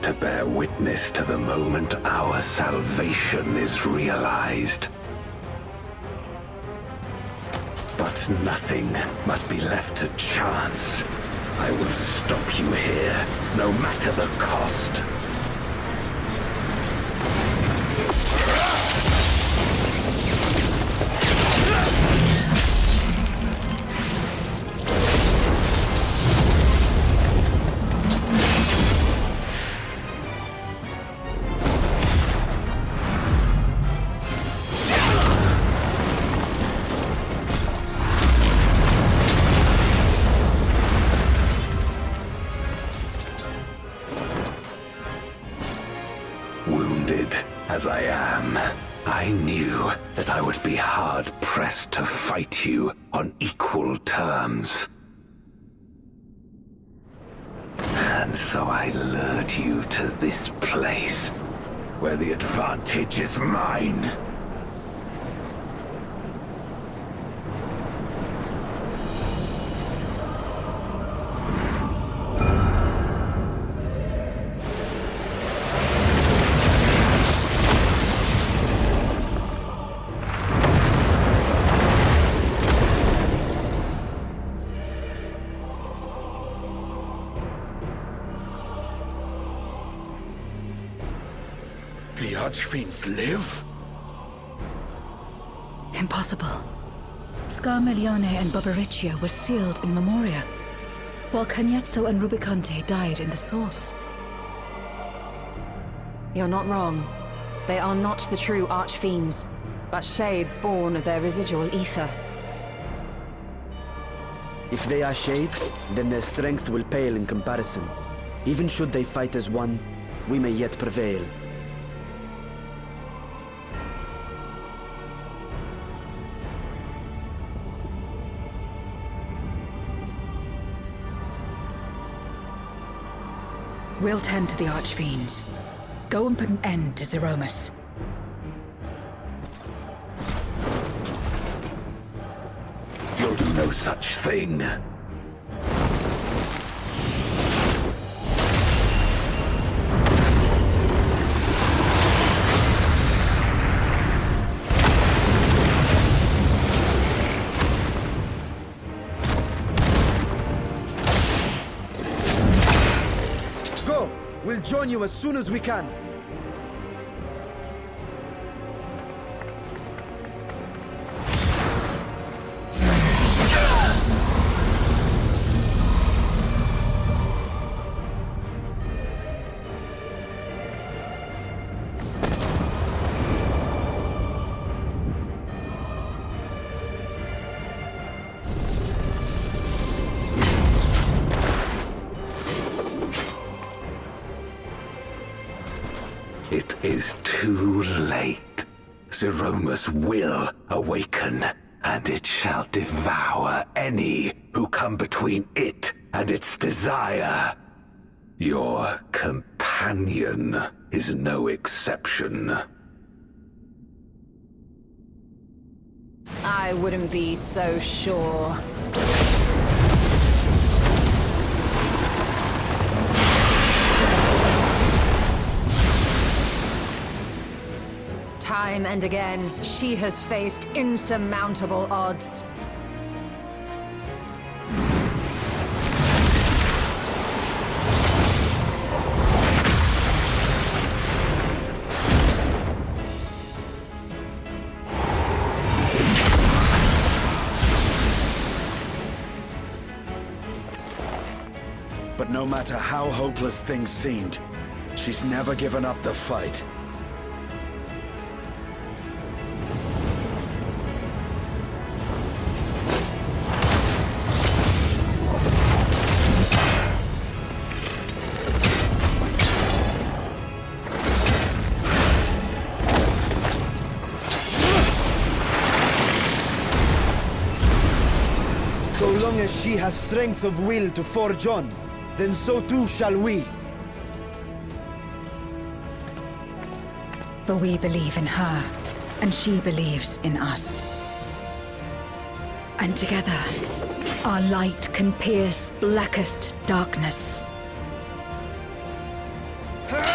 to bear witness to the moment our salvation is realized. But nothing must be left to chance. I will stop you here, no matter the cost. Wounded as I am, I knew that I would be hard-pressed to fight you on equal terms. And so I lured you to this place, where the advantage is mine. The Archfiends live? Impossible. Scarmelione and Barbariccia were sealed in Memoria, while Cagnezzo and Rubicante died in the Source. You're not wrong. They are not the true Archfiends, but shades born of their residual ether. If they are shades, then their strength will pale in comparison. Even should they fight as one, we may yet prevail. We'll tend to the Archfiends. Go and put an end to Zeromus. You'll do no such thing. We'll join you as soon as we can. It is too late. Zeromus will awaken, and it shall devour any who come between it and its desire. Your companion is no exception. I wouldn't be so sure. Time and again, she has faced insurmountable odds. But no matter how hopeless things seemed, she's never given up the fight. So long as she has strength of will to forge on, then so too shall we. For we believe in her, and she believes in us. And together, our light can pierce blackest darkness. Ha!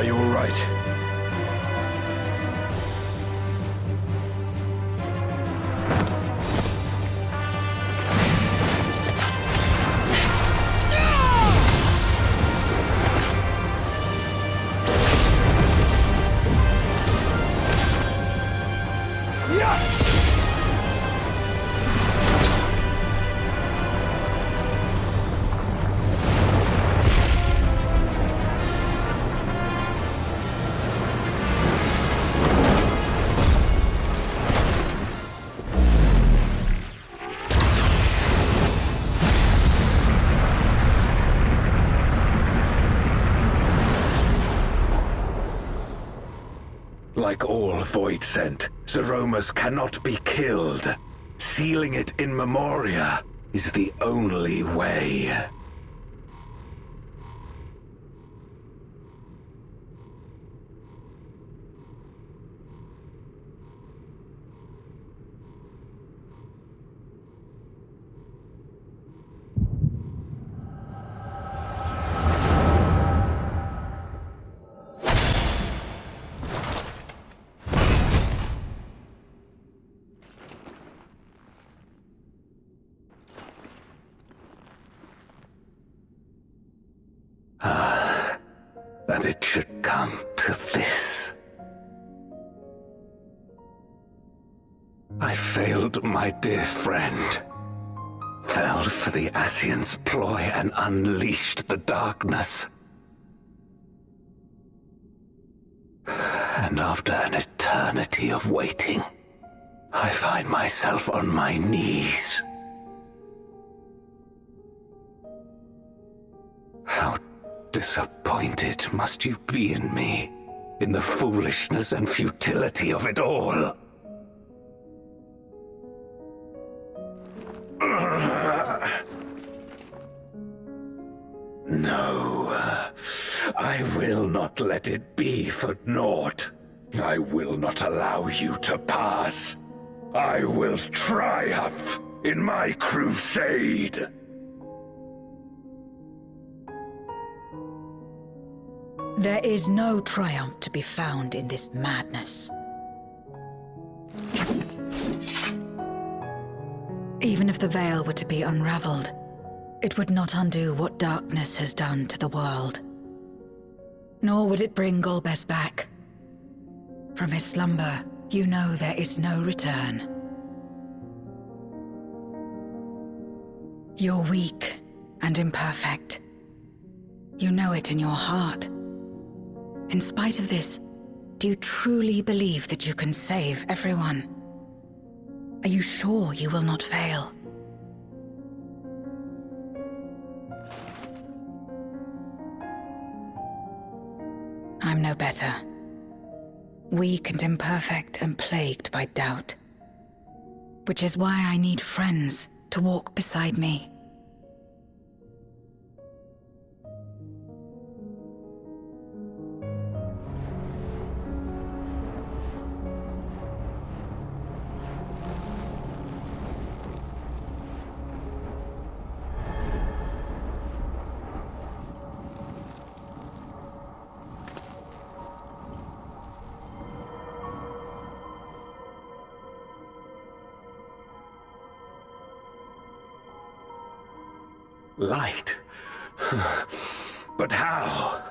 Are you all right? Like all Void Sent, Zeromus cannot be killed. Sealing it in Memoria is the only way. That it should come to this. I failed my dear friend. Fell for the Ascian's ploy and unleashed the darkness. And after an eternity of waiting, I find myself on my knees. How disappointed must you be in me, in the foolishness and futility of it all. No, I will not let it be for naught. I will not allow you to pass. I will triumph in my crusade. There is no triumph to be found in this madness. Even if the veil were to be unraveled, it would not undo what darkness has done to the world. Nor would it bring Golbez back. From his slumber, you know there is no return. You're weak and imperfect. You know it in your heart. In spite of this, do you truly believe that you can save everyone? Are you sure you will not fail? I'm no better. Weak and imperfect and plagued by doubt. Which is why I need friends to walk beside me. Light? But how?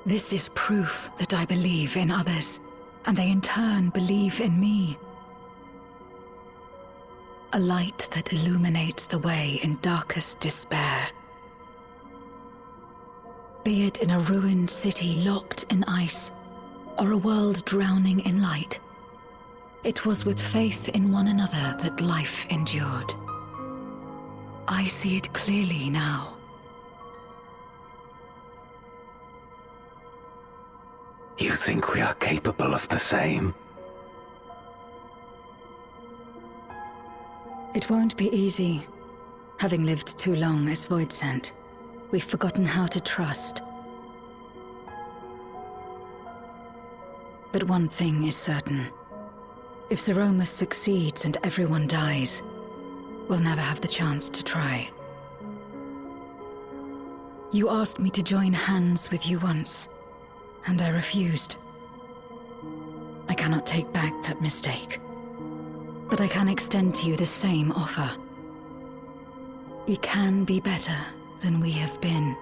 This is proof that I believe in others, and they in turn believe in me. A light that illuminates the way in darkest despair. Be it in a ruined city locked in ice, or a world drowning in light. It was with faith in one another that life endured. I see it clearly now. You think we are capable of the same? It won't be easy. Having lived too long as Void Sent, we've forgotten how to trust. But one thing is certain. If Zeromus succeeds and everyone dies, we'll never have the chance to try. You asked me to join hands with you once, and I refused. I cannot take back that mistake, but I can extend to you the same offer. We can be better than we have been.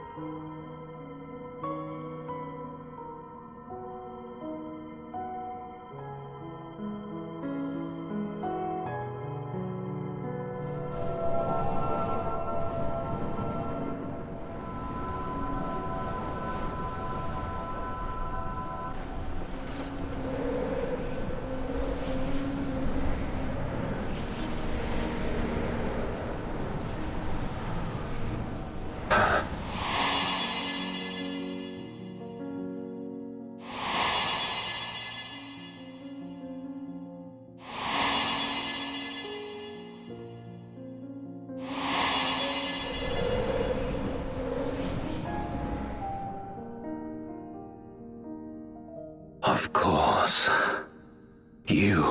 Of course. You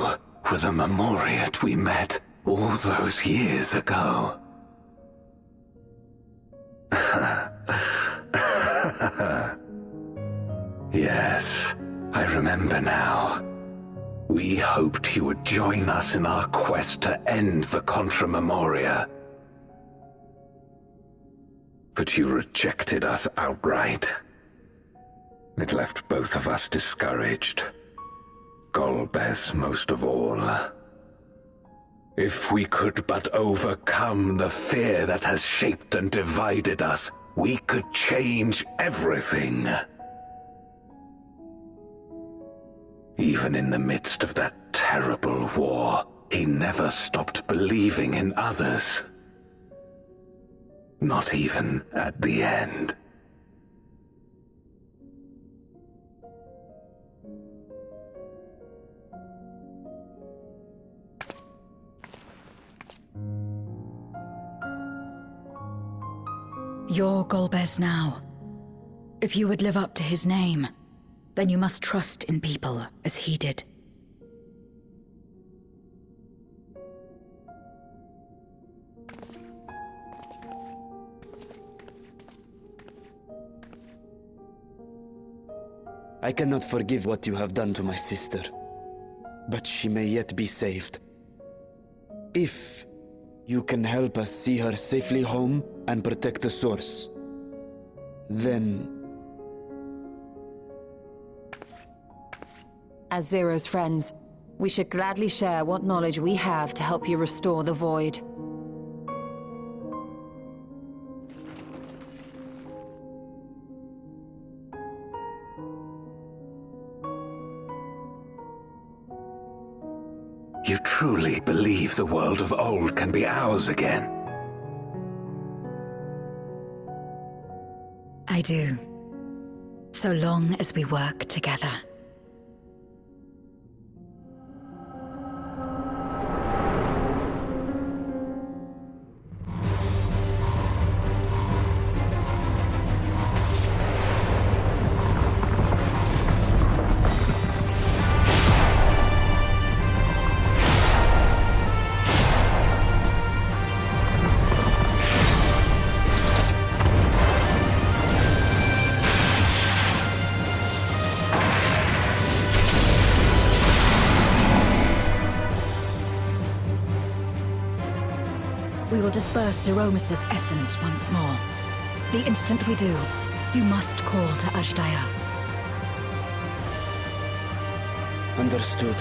were the Memoriat we met all those years ago. Yes, I remember now. We hoped you would join us in our quest to end the Contra Memoria. But you rejected us outright. It left both of us discouraged. Golbez most of all. If we could but overcome the fear that has shaped and divided us, we could change everything. Even in the midst of that terrible war, he never stopped believing in others. Not even at the end. You're Golbez now. If you would live up to his name, then you must trust in people as he did. I cannot forgive what you have done to my sister, but she may yet be saved. If you can help us see her safely home and protect the source, then... As Zero's friends, we should gladly share what knowledge we have to help you restore the Void. You truly believe the world of old can be ours again? I do. So long as we work together. We will disperse Zeromus's essence once more. The instant we do, you must call to Ajdaya. Understood.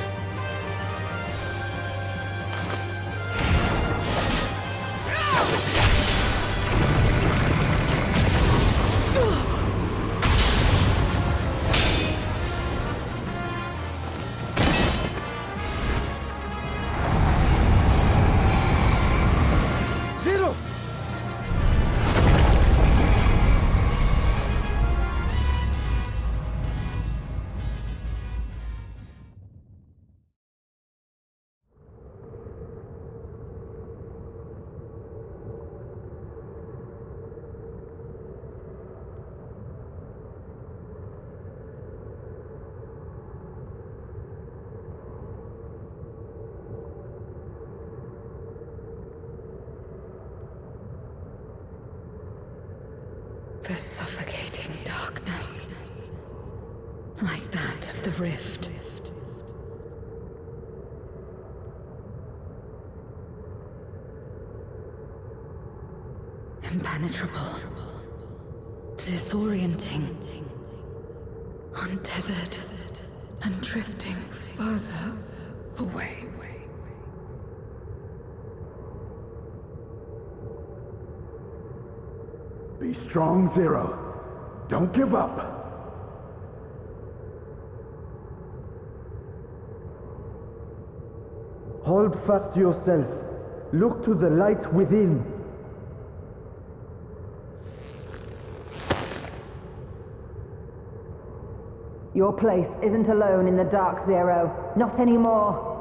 darkness, like that of the rift. Impenetrable, disorienting, untethered, and drifting further away. Be strong, Zero. Don't give up. Hold fast to yourself. Look to the light within. Your place isn't alone in the dark, Zero. Not anymore.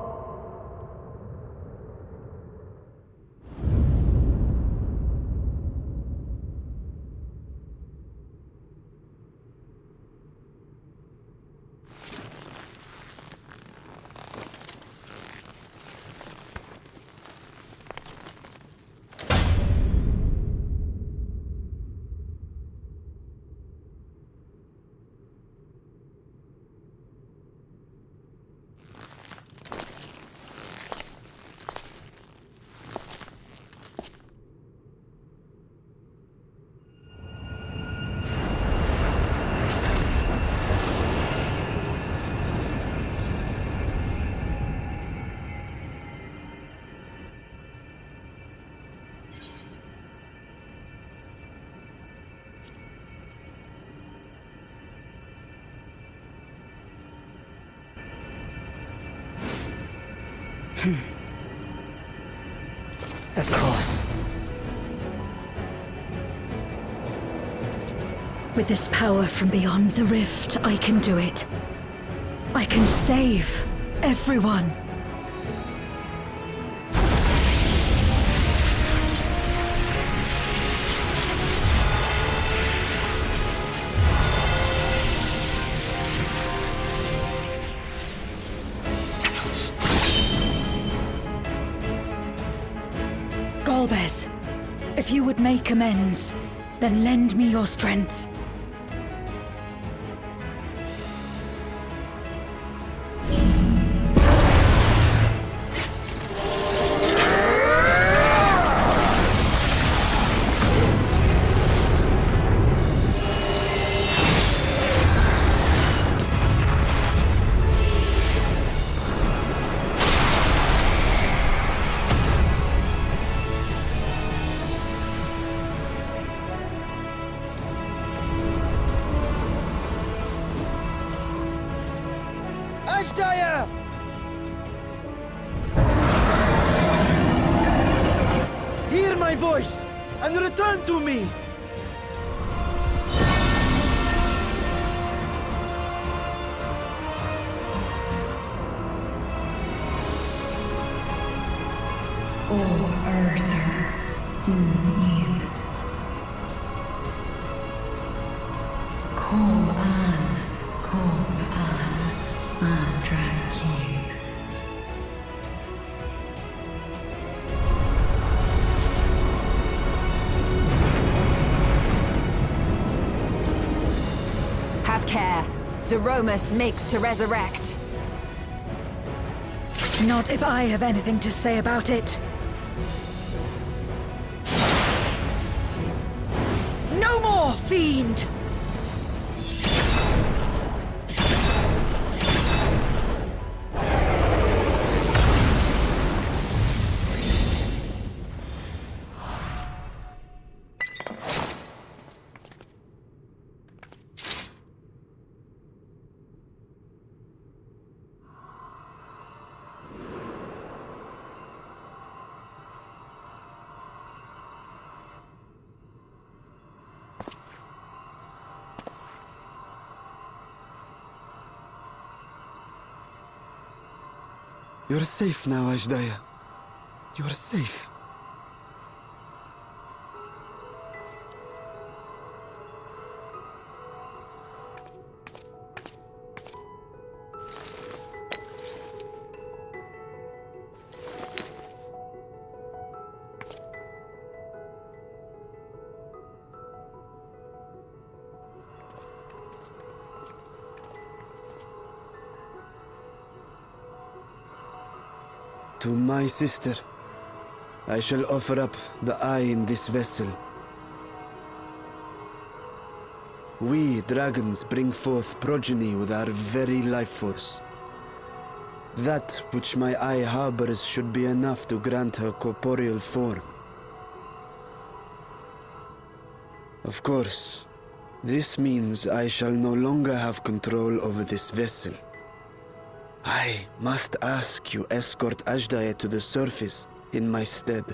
Of course. With this power from beyond the rift, I can do it. I can save everyone. Golbez, if you would make amends, then lend me your strength. Ashdaya! Hear my voice and return to me! Have care. Zeromus makes to resurrect. Not if I have anything to say about it. No more, fiend! You're safe now, Ashdaya. You're safe. To my sister, I shall offer up the eye in this vessel. We, dragons, bring forth progeny with our very life force. That which my eye harbors should be enough to grant her corporeal form. Of course, this means I shall no longer have control over this vessel. I must ask you escort Ajdaye to the surface in my stead.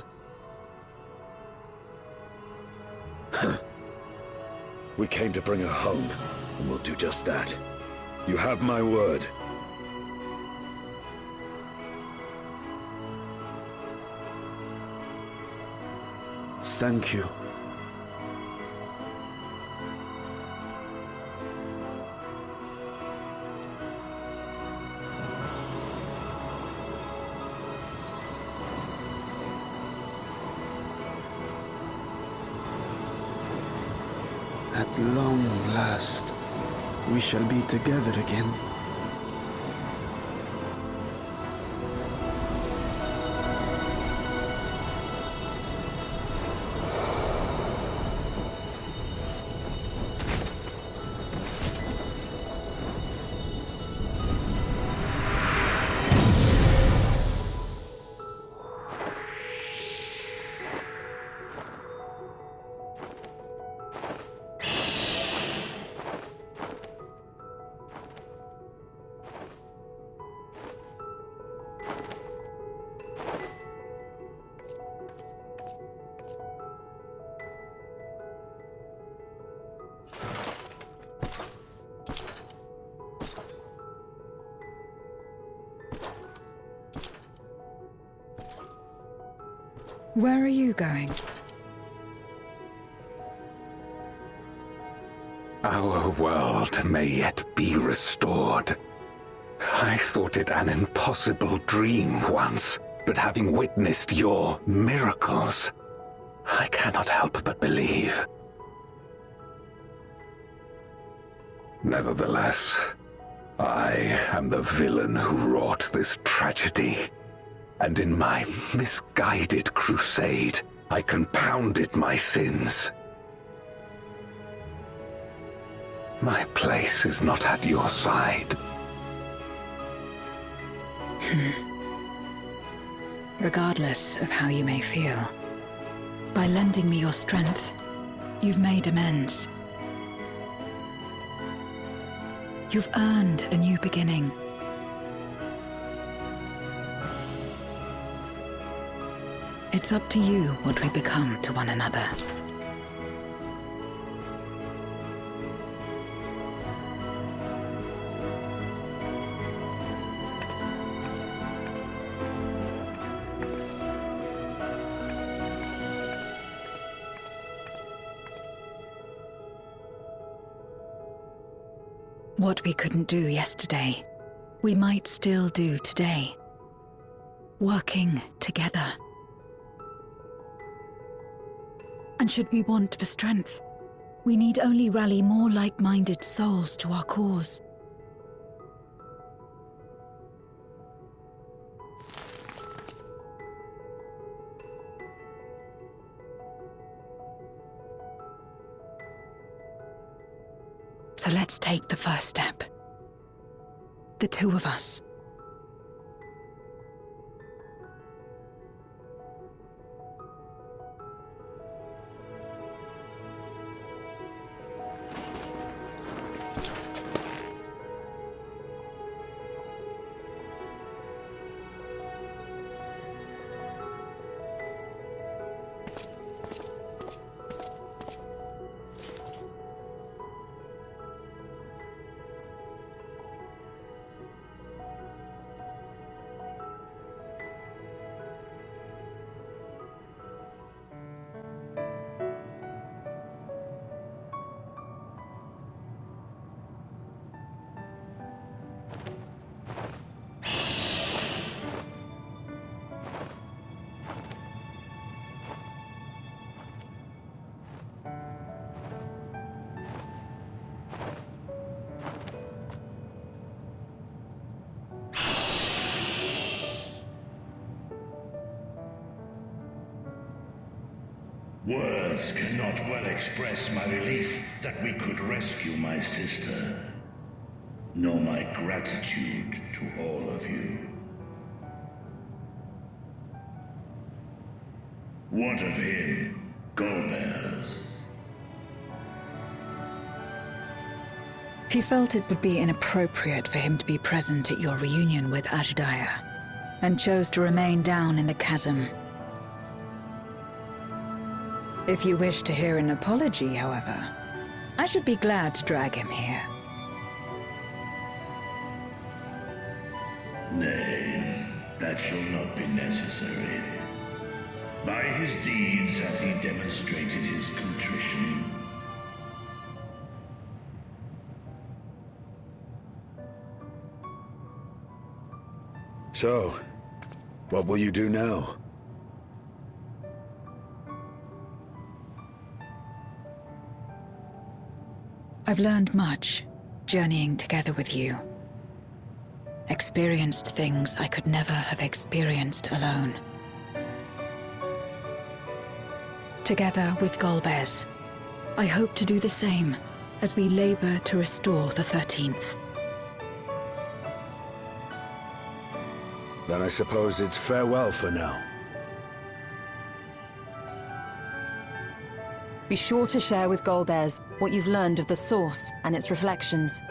We came to bring her home, and we'll do just that. You have my word. Thank you. At long last, we shall be together again. Where are you going? Our world may yet be restored. I thought it an impossible dream once, but having witnessed your miracles, I cannot help but believe. Nevertheless, I am the villain who wrought this tragedy. And in my misguided crusade, I compounded my sins. My place is not at your side. Regardless of how you may feel, by lending me your strength, you've made amends. You've earned a new beginning. It's up to you what we become to one another. What we couldn't do yesterday, we might still do today. Working together. And should we want for strength, we need only rally more like-minded souls to our cause. So let's take the first step. The two of us. Words cannot well express my relief that we could rescue my sister, nor my gratitude to all of you. What of him, Golbez? He felt it would be inappropriate for him to be present at your reunion with Ajdaya, and chose to remain down in the chasm. If you wish to hear an apology, however, I should be glad to drag him here. Nay, that shall not be necessary. By his deeds hath he demonstrated his contrition. So, what will you do now? I've learned much, journeying together with you. Experienced things I could never have experienced alone. Together with Golbez, I hope to do the same as we labor to restore the 13th. Then I suppose it's farewell for now. Be sure to share with Golbez what you've learned of the Source and its reflections,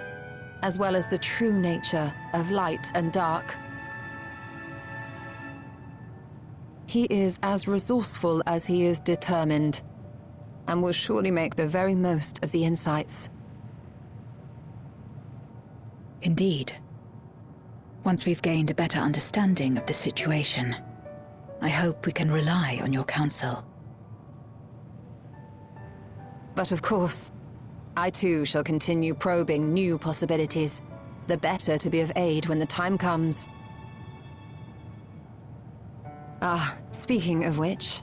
as well as the true nature of light and dark. He is as resourceful as he is determined, and will surely make the very most of the insights. Indeed. Once we've gained a better understanding of the situation, I hope we can rely on your counsel. But of course, I too shall continue probing new possibilities, the better to be of aid when the time comes. Ah, speaking of which...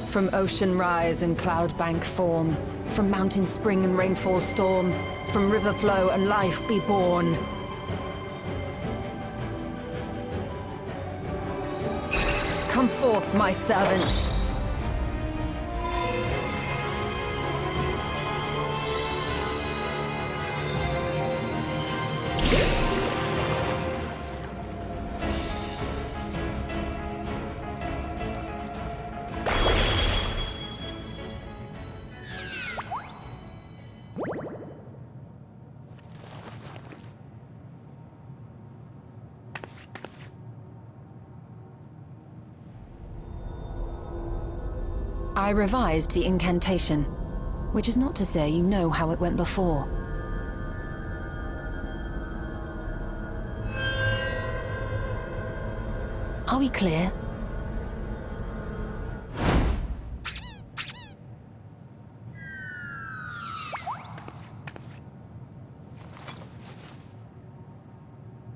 From ocean rise and cloud bank form, from mountain spring and rainfall storm, from river flow and life be born. Come forth, my servant. I revised the incantation, which is not to say you know how it went before. Are we clear?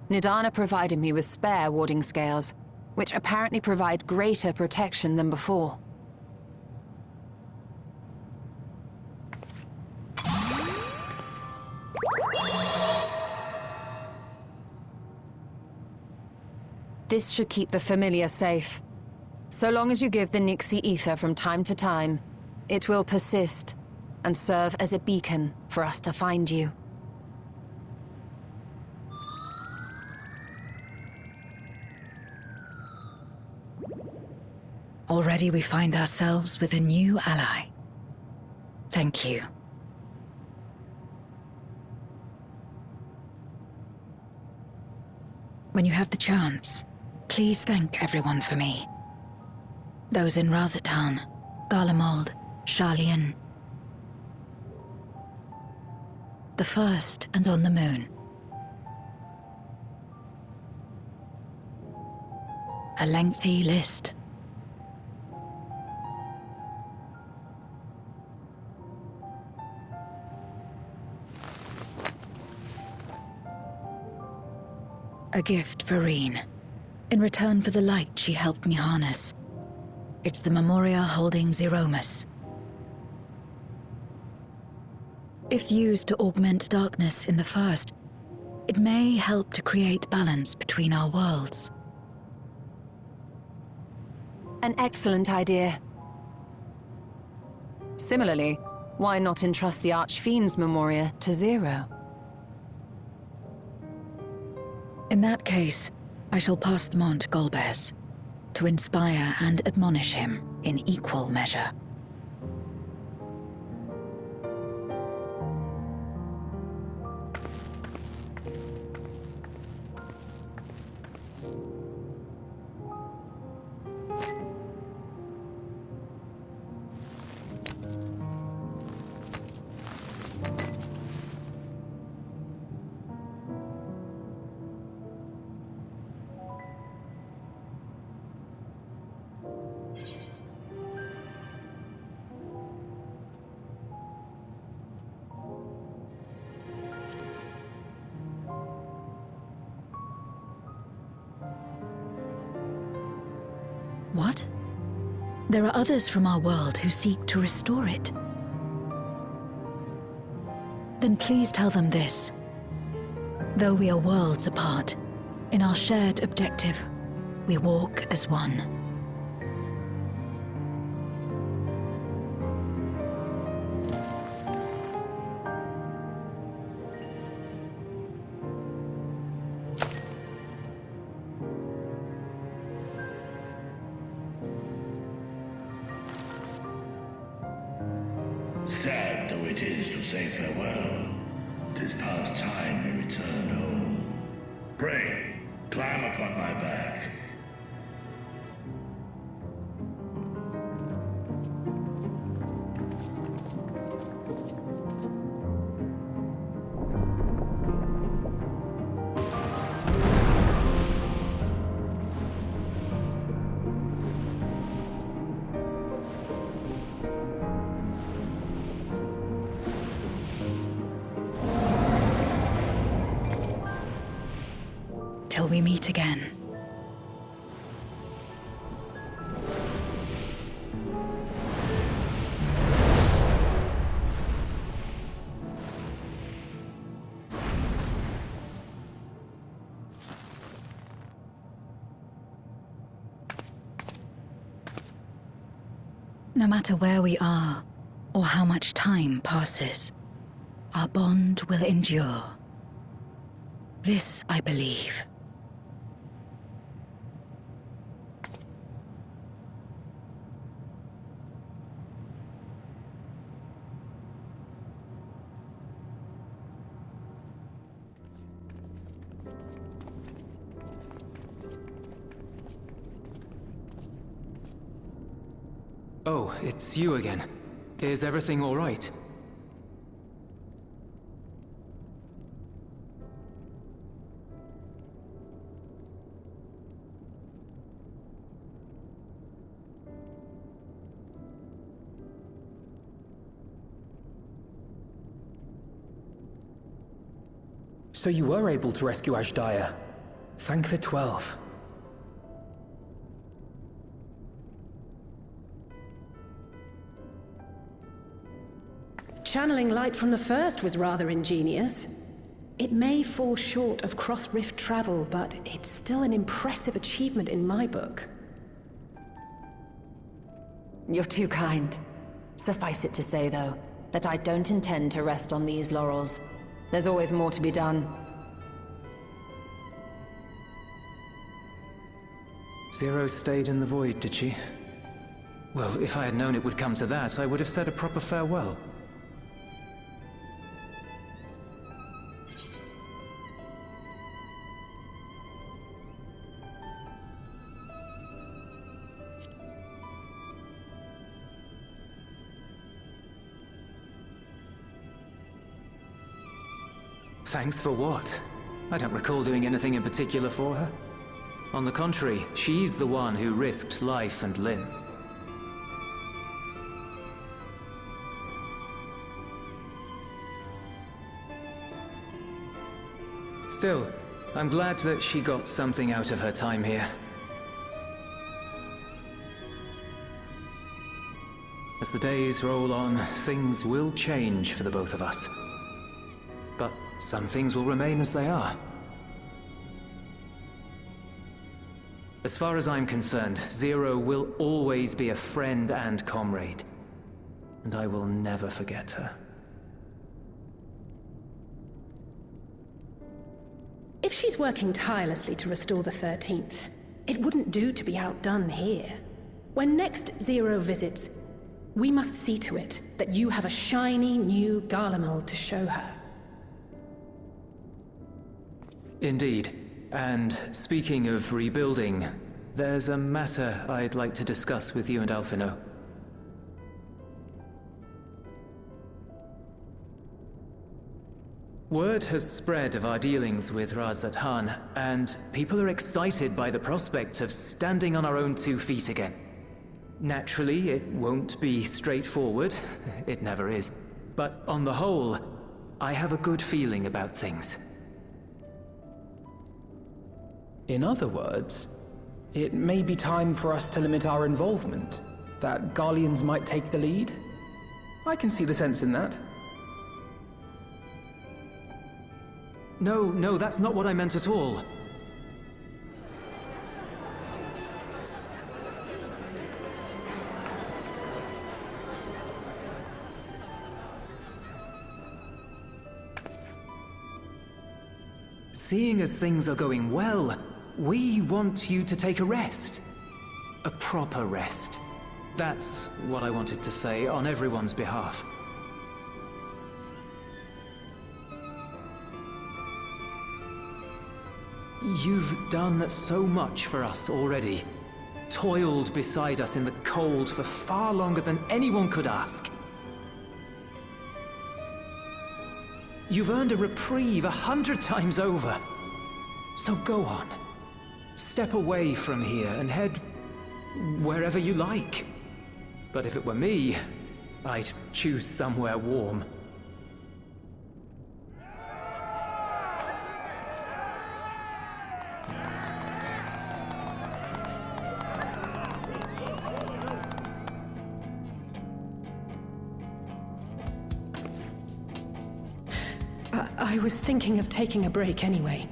Nidana provided me with spare warding scales, which apparently provide greater protection than before. This should keep the familiar safe. So long as you give the Nixie ether from time to time, it will persist and serve as a beacon for us to find you. Already we find ourselves with a new ally. Thank you. When you have the chance, please thank everyone for me. Those in Razatan, Garlemald, Sharlayan. The First and on the Moon. A lengthy list. A gift for Reen, in return for the light she helped me harness. It's the Memoria holding Zeromus. If used to augment darkness in the first, it may help to create balance between our worlds. An excellent idea. Similarly, why not entrust the Archfiend's Memoria to Zero? In that case, I shall pass them on to Golbez, to inspire and admonish him in equal measure. What? There are others from our world who seek to restore it. Then please tell them this. Though we are worlds apart, in our shared objective, we walk as one. Sad though it is to say farewell, 'tis past time we return home. Pray, climb upon my back. Till we meet again. No matter where we are, or how much time passes, our bond will endure. This I believe. Oh, it's you again. Is everything all right? So you were able to rescue Ashdaya. Thank the 12. Channeling light from the first was rather ingenious. It may fall short of cross-rift travel, but it's still an impressive achievement in my book. You're too kind. Suffice it to say, though, that I don't intend to rest on these laurels. There's always more to be done. Zero stayed in the void, did she? Well, if I had known it would come to that, I would have said a proper farewell. Thanks for what? I don't recall doing anything in particular for her. On the contrary, she's the one who risked life and limb. Still, I'm glad that she got something out of her time here. As the days roll on, things will change for the both of us. some things will remain as they are. As far as I'm concerned, Zero will always be a friend and comrade. And I will never forget her. If she's working tirelessly to restore the 13th, it wouldn't do to be outdone here. When next Zero visits, we must see to it that you have a shiny new Garlemald to show her. Indeed. And speaking of rebuilding, there's a matter I'd like to discuss with you and Alphino. Word has spread of our dealings with Razat-Han, and people are excited by the prospect of standing on our own 2 feet again. Naturally, it won't be straightforward. It never is. But on the whole, I have a good feeling about things. In other words, it may be time for us to limit our involvement, that Garleans might take the lead. I can see the sense in that. No, that's not what I meant at all. Seeing as things are going well, we want you to take a rest. A proper rest. That's what I wanted to say on everyone's behalf. You've done so much for us already. Toiled beside us in the cold for far longer than anyone could ask. You've earned a reprieve 100 times over. So go on. Step away from here and head wherever you like. But if it were me, I'd choose somewhere warm. I was thinking of taking a break anyway.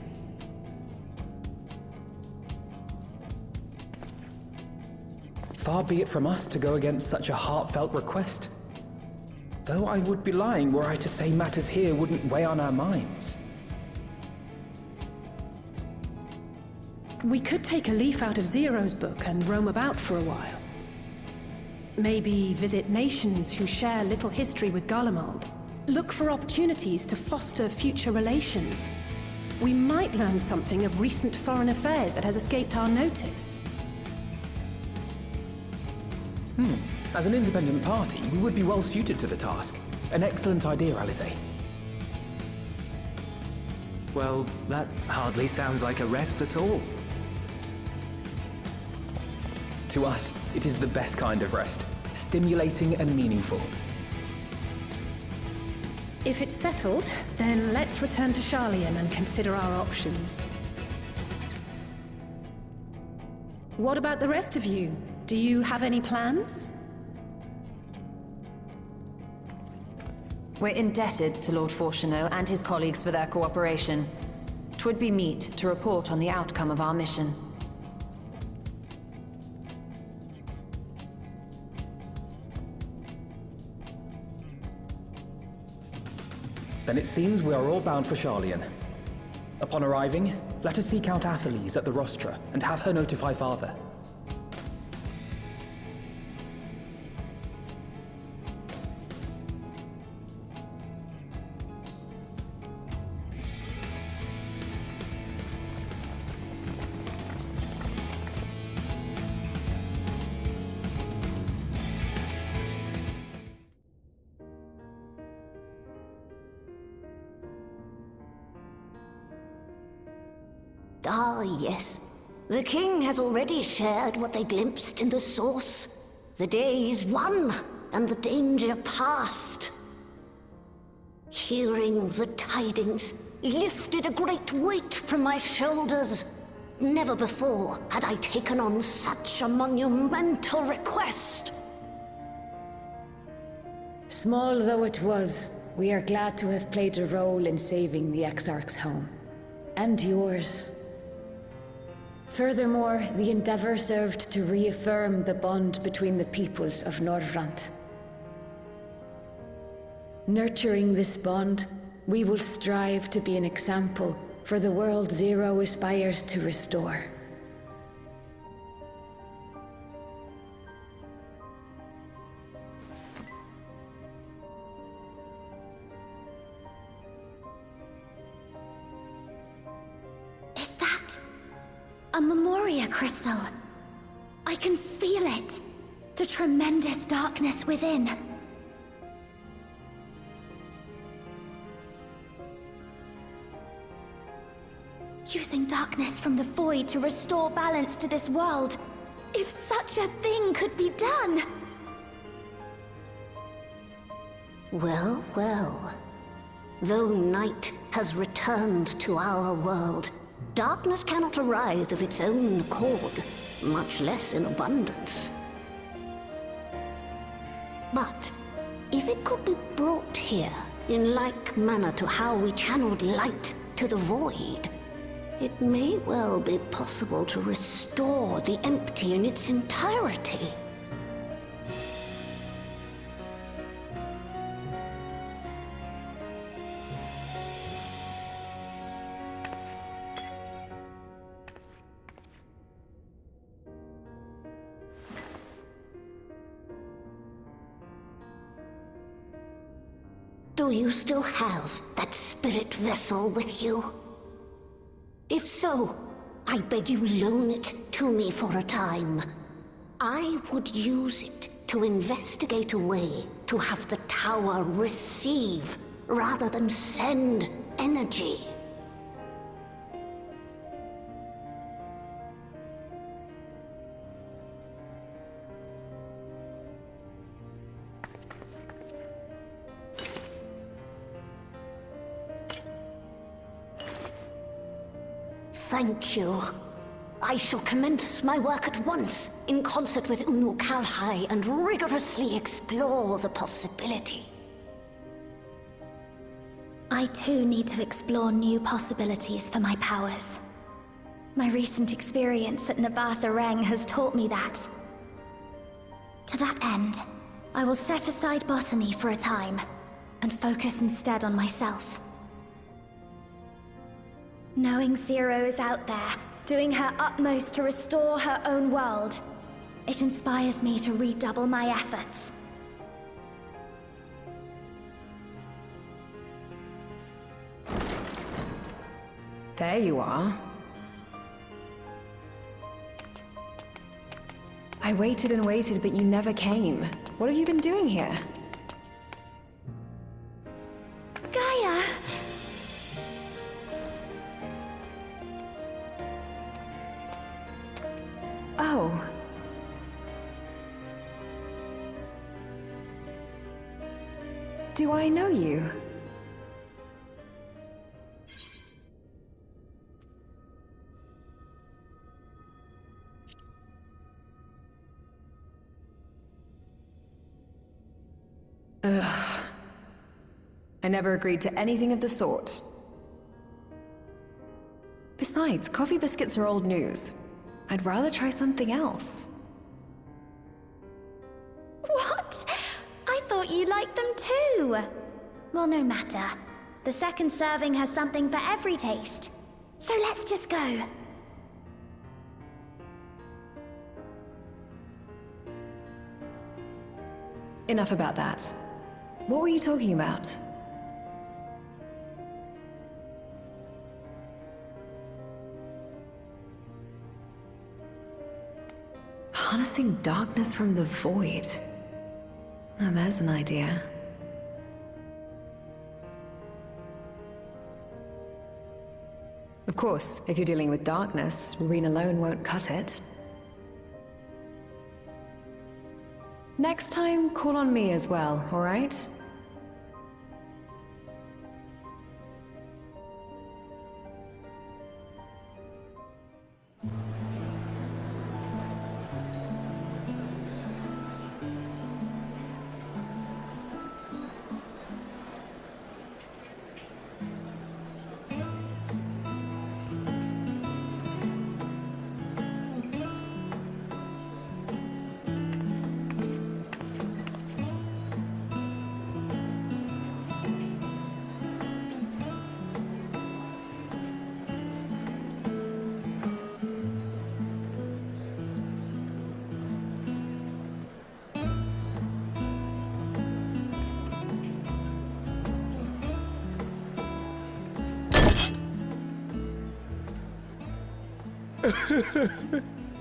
Far be it from us to go against such a heartfelt request. Though I would be lying were I to say matters here wouldn't weigh on our minds. We could take a leaf out of Zero's book and roam about for a while. Maybe visit nations who share little history with Garlemald. Look for opportunities to foster future relations. We might learn something of recent foreign affairs that has escaped our notice. As an independent party, we would be well suited to the task. An excellent idea, Alize. Well, that hardly sounds like a rest at all. To us, it is the best kind of rest. Stimulating and meaningful. If it's settled, then let's return to Sharlayan and consider our options. What about the rest of you? Do you have any plans? We're indebted to Lord Fortuneau and his colleagues for their cooperation. 'Twould be meet to report on the outcome of our mission. Then it seems we are all bound for Sharlayan. Upon arriving, let us seek out Atheles at the Rostra and have her notify Father. Ah, yes. The king has already shared what they glimpsed in the source. The day is won, and the danger past. Hearing the tidings lifted a great weight from my shoulders. Never before had I taken on such a monumental request. Small though it was, we are glad to have played a role in saving the Exarch's home. And yours. Furthermore, the Endeavor served to reaffirm the bond between the peoples of Norvrant. Nurturing this bond, we will strive to be an example for the world Zero aspires to restore. Is that a Memoria crystal? I can feel it. The tremendous darkness within. Using darkness from the void to restore balance to this world. If such a thing could be done! Well, well. Though night has returned to our world, darkness cannot arise of its own accord, much less in abundance. But if it could be brought here, in like manner to how we channeled light to the void, it may well be possible to restore the empty in its entirety. Do you still have that spirit vessel with you? If so, I beg you loan it to me for a time. I would use it to investigate a way to have the tower receive rather than send energy. Thank you. I shall commence my work at once, in concert with Unu Kalhai, and rigorously explore the possibility. I too need to explore new possibilities for my powers. My recent experience at Nabatha Reng has taught me that. To that end, I will set aside botany for a time, and focus instead on myself. Knowing Zero is out there, doing her utmost to restore her own world, it inspires me to redouble my efforts. There you are. I waited and waited, but you never came. What have you been doing here? Gaia! Oh. Do I know you? Ugh. I never agreed to anything of the sort. Besides, coffee biscuits are old news. I'd rather try something else. What? I thought you liked them too! Well, no matter. The second serving has something for every taste. So let's just go. Enough about that. What were you talking about? Harnessing darkness from the void. Now there's an idea. Of course, if you're dealing with darkness, Reen alone won't cut it. Next time, call on me as well, all right?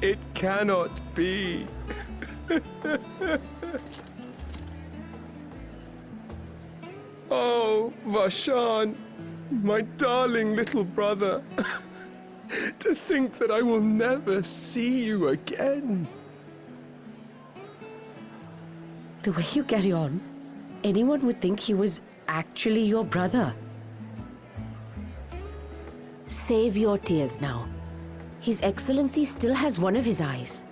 It cannot be. Oh, Vashan, my darling little brother. To think that I will never see you again. The way you carry on, anyone would think he was actually your brother. Save your tears now. His Excellency still has one of his eyes.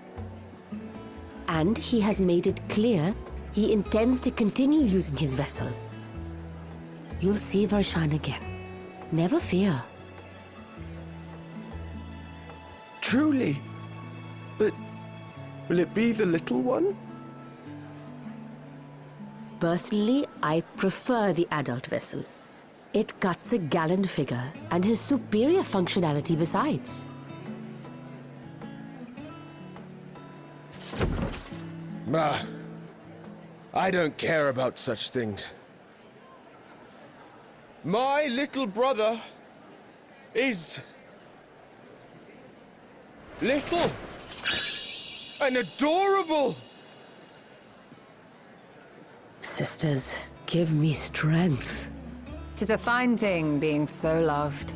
And he has made it clear he intends to continue using his vessel. You'll see Varshan again. Never fear. Truly? But will it be the little one? Personally, I prefer the adult vessel. It cuts a gallant figure and has superior functionality besides. I don't care about such things. My little brother is little and adorable. Sisters, give me strength. 'Tis a fine thing being so loved.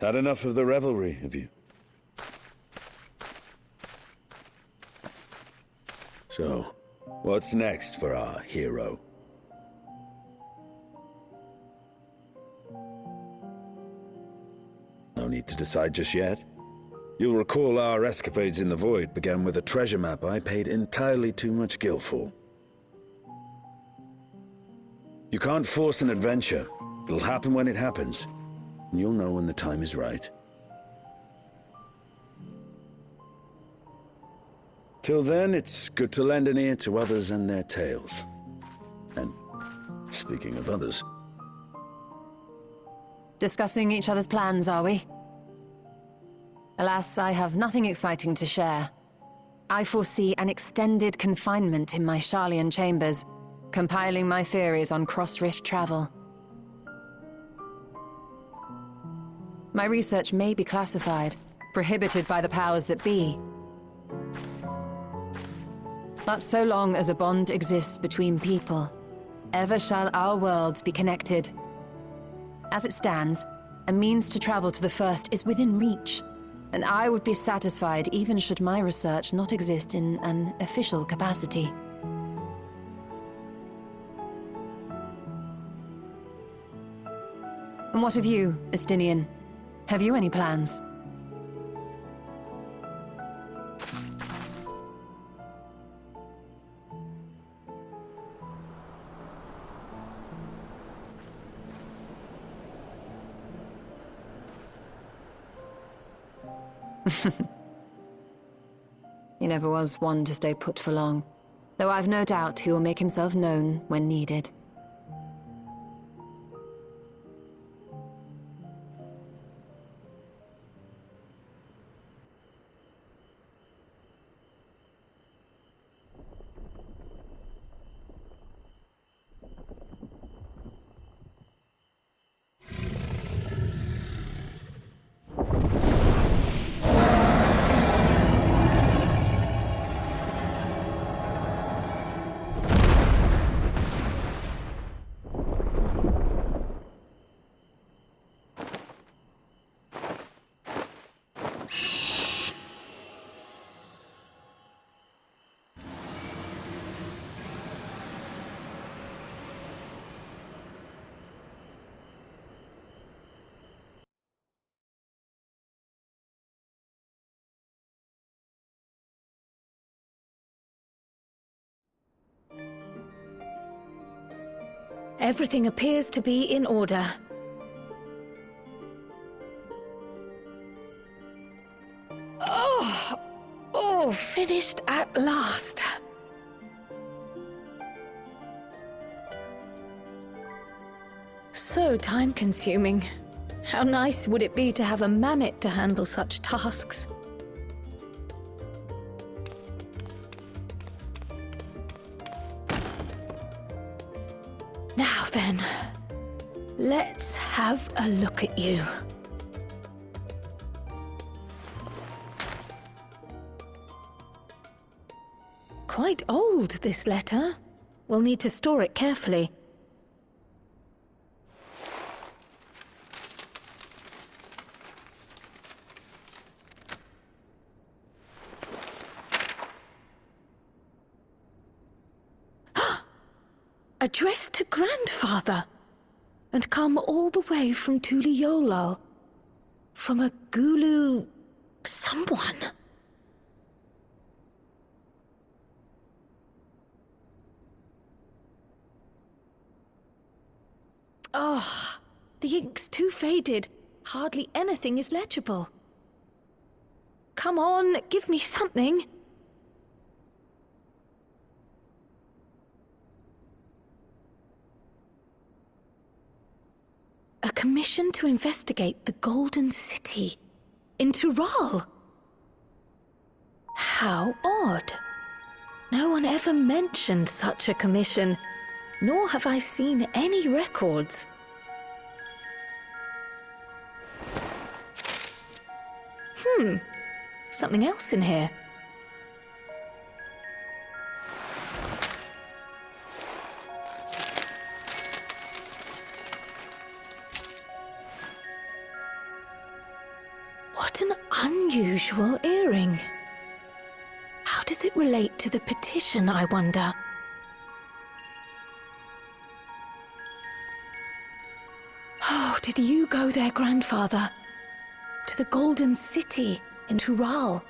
Had enough of the revelry, have you? So, what's next for our hero? No need to decide just yet. You'll recall our escapades in the Void began with a treasure map I paid entirely too much gil for. You can't force an adventure. It'll happen when it happens. And you'll know when the time is right. Till then, it's good to lend an ear to others and their tales. And speaking of others... Discussing each other's plans, are we? Alas, I have nothing exciting to share. I foresee an extended confinement in my Sharlayan chambers, compiling my theories on cross-rift travel. My research may be classified, prohibited by the powers that be. But so long as a bond exists between people, ever shall our worlds be connected. As it stands, a means to travel to the First is within reach, and I would be satisfied even should my research not exist in an official capacity. And what of you, Estinian? Have you any plans? He never was one to stay put for long, though I've no doubt he will make himself known when needed. Everything appears to be in order. Finished at last. So time-consuming. How nice would it be to have a mammoth to handle such tasks? Now then, let's have a look at you. Quite old, this letter. We'll need to store it carefully. Addressed to Grandfather, and come all the way from Tuliolal, from a Gulu... someone. Oh, the ink's too faded. Hardly anything is legible. Come on, give me something. A commission to investigate the Golden City in Tural. How odd. No one ever mentioned such a commission, nor have I seen any records. Something else in here. What an unusual earring. How does it relate to the petition, I wonder? Oh, did you go there, Grandfather? To the Golden City in Tural?